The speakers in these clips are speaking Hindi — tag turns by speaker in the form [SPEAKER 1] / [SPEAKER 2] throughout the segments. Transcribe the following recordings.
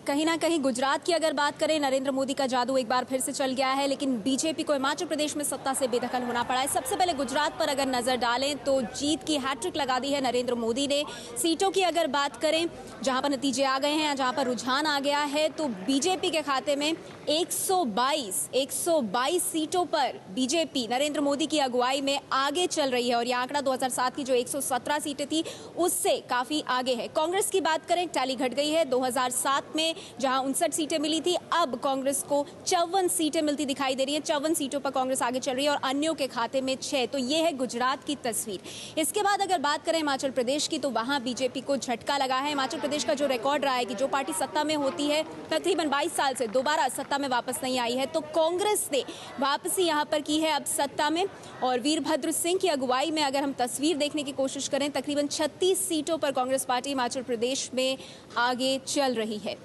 [SPEAKER 1] कहीं ना कहीं गुजरात की अगर बात करें, नरेंद्र मोदी का जादू एक बार फिर से चल गया है, लेकिन बीजेपी को हिमाचल प्रदेश में सत्ता से बेदखल होना पड़ा है। सबसे पहले गुजरात पर अगर नजर डालें तो जीत की हैट्रिक लगा दी है नरेंद्र मोदी ने। सीटों की अगर बात करें, जहां पर नतीजे आ गए हैं, जहां पर रुझान आ गया है, तो बीजेपी के खाते में 122 सीटों पर बीजेपी नरेंद्र मोदी की अगुवाई में आगे चल रही है और यह आंकड़ा 2007 की जो 117 सीटें थी उससे काफी आगे है। कांग्रेस की बात करें, टैली घट गई है। 2007 में जहां 59 सीटें मिली थी, अब कांग्रेस को 54 सीटें मिलती दिखाई दे रही हैं। 54 सीटों पर कांग्रेस आगे चल रही है और अन्यों के खाते में 6। तो ये है गुजरात की तस्वीर। इसके बाद अगर बात करें हिमाचल प्रदेश की, तो वहां बीजेपी को झटका लगा है। हिमाचल प्रदेश का जो रिकॉर्ड रहा है कि जो पार्टी सत्ता में होती है तकरीबन 22 साल से दोबारा सत्ता में वापस नहीं आई है, तो कांग्रेस ने वापसी यहां पर की है अब सत्ता में। और वीरभद्र सिंह की अगुवाई में अगर हम तस्वीर देखने की कोशिश करें, तकरीबन 36 सीटों पर कांग्रेस पार्टी हिमाचल प्रदेश में आगे चल रही है।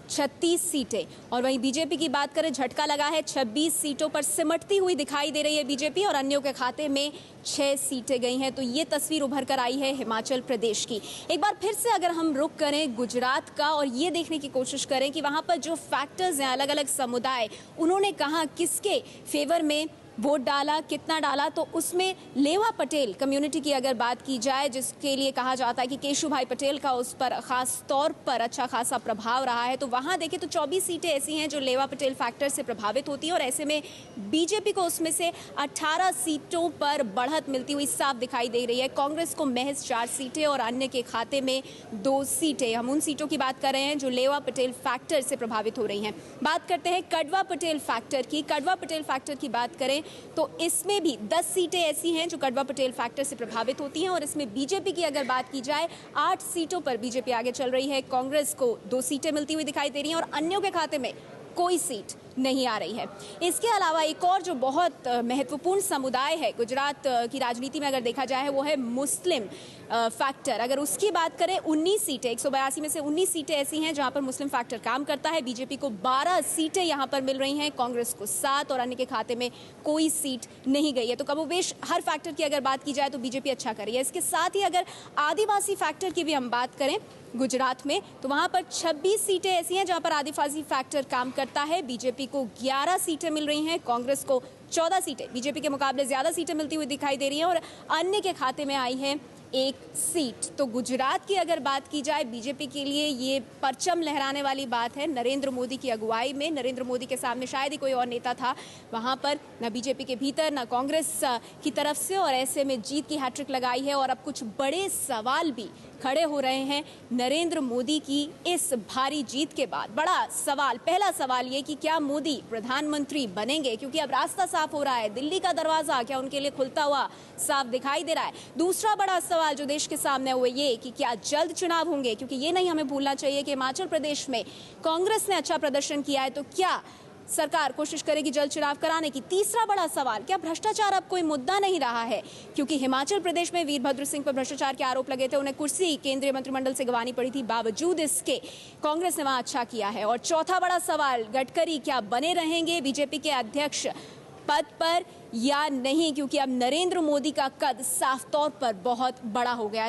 [SPEAKER 1] 36 सीटें। और वहीं बीजेपी की बात करें, झटका लगा है। 26 सीटों पर सिमटती हुई दिखाई दे रही है बीजेपी और अन्यों के खाते में 6 सीटें गई हैं। तो ये तस्वीर उभर कर आई है हिमाचल प्रदेश की। एक बार फिर से अगर हम रुख करें गुजरात का और ये देखने की कोशिश करें कि वहां पर जो फैक्टर्स हैं, अलग अलग समुदाय, उन्होंने कहा किसके फेवर में वोट डाला, कितना डाला, तो उसमें लेवा पटेल कम्युनिटी की अगर बात की जाए, जिसके लिए कहा जाता है कि केशुभाई पटेल का उस पर खास तौर पर अच्छा खासा प्रभाव रहा है, तो वहां देखें तो 24 सीटें ऐसी हैं जो लेवा पटेल फैक्टर से प्रभावित होती हैं और ऐसे में बीजेपी को उसमें से 18 सीटों पर बढ़त मिलती हुई साफ दिखाई दे रही है। कांग्रेस को महज 4 सीटें और अन्य के खाते में 2 सीटें। हम उन सीटों की बात कर रहे हैं जो लेवा पटेल फैक्टर से प्रभावित हो रही हैं। बात करते हैं कड़वा पटेल फैक्टर की। कड़वा पटेल फैक्टर की बात करें तो इसमें भी 10 सीटें ऐसी हैं जो कड़वा पटेल फैक्टर से प्रभावित होती हैं और इसमें बीजेपी की अगर बात की जाए, 8 सीटों पर बीजेपी आगे चल रही है। कांग्रेस को 2 सीटें मिलती हुई दिखाई दे रही हैं और अन्यों के खाते में कोई सीट नहीं आ रही है। इसके अलावा एक और जो बहुत महत्वपूर्ण समुदाय है गुजरात की राजनीति में अगर देखा जाए, वो है मुस्लिम फैक्टर। अगर उसकी बात करें, 19 सीटें, 182 में से 19 सीटें ऐसी हैं जहां पर मुस्लिम फैक्टर काम करता है। बीजेपी को 12 सीटें यहां पर मिल रही हैं, कांग्रेस को 7 और अन्य के खाते में कोई सीट नहीं गई है। तो कमोबेश हर फैक्टर की अगर बात की जाए तो बीजेपी अच्छा कर रही है। इसके साथ ही अगर आदिवासी फैक्टर की भी हम बात करें गुजरात में, तो वहां पर 26 सीटें ऐसी हैं जहां पर आदिवासी फैक्टर काम करता है। बीजेपी को 11 सीटें मिल रही हैं, कांग्रेस को 14 सीटें। बीजेपी के मुकाबले ज्यादा सीटें मिलती हुई दिखाई दे रही हैं और अन्य के खाते में आई है 1 सीट। तो गुजरात की अगर बात की जाए, बीजेपी के लिए ये परचम लहराने वाली बात है। नरेंद्र मोदी की अगुवाई में, नरेंद्र मोदी के सामने शायद ही कोई और नेता था वहां पर, न बीजेपी के भीतर न कांग्रेस की तरफ से, और ऐसे में जीत की हैट्रिक लगाई है। और अब कुछ बड़े सवाल भी खड़े हो रहे हैं नरेंद्र मोदी की इस भारी जीत के बाद। बड़ा सवाल, पहला सवाल ये कि क्या मोदी प्रधानमंत्री बनेंगे, क्योंकि अब रास्ता साफ हो रहा है। दिल्ली का दरवाजा क्या उनके लिए खुलता हुआ साफ दिखाई दे रहा है। दूसरा बड़ा सवाल जो देश के सामने हुए ये कि क्या जल्द चुनाव होंगे, क्योंकि ये नहीं हमें भूलना चाहिए कि हिमाचल प्रदेश में कांग्रेस ने अच्छा प्रदर्शन किया है, तो क्या सरकार कोशिश करेगी जल्द चुनाव कराने की। तीसरा बड़ा सवाल, क्या भ्रष्टाचार अब कोई मुद्दा नहीं रहा है, क्योंकि हिमाचल प्रदेश में वीरभद्र सिंह पर भ्रष्टाचार के आरोप लगे थे, उन्हें कुर्सी केंद्रीय मंत्रिमंडल से गंवानी पड़ी थी, बावजूद इसके कांग्रेस ने वहां अच्छा किया है। और चौथा बड़ा सवाल, गडकरी क्या बने रहेंगे बीजेपी के अध्यक्ष पद पर या नहीं, क्योंकि अब नरेंद्र मोदी का कद साफ तौर पर बहुत बड़ा हो गया है।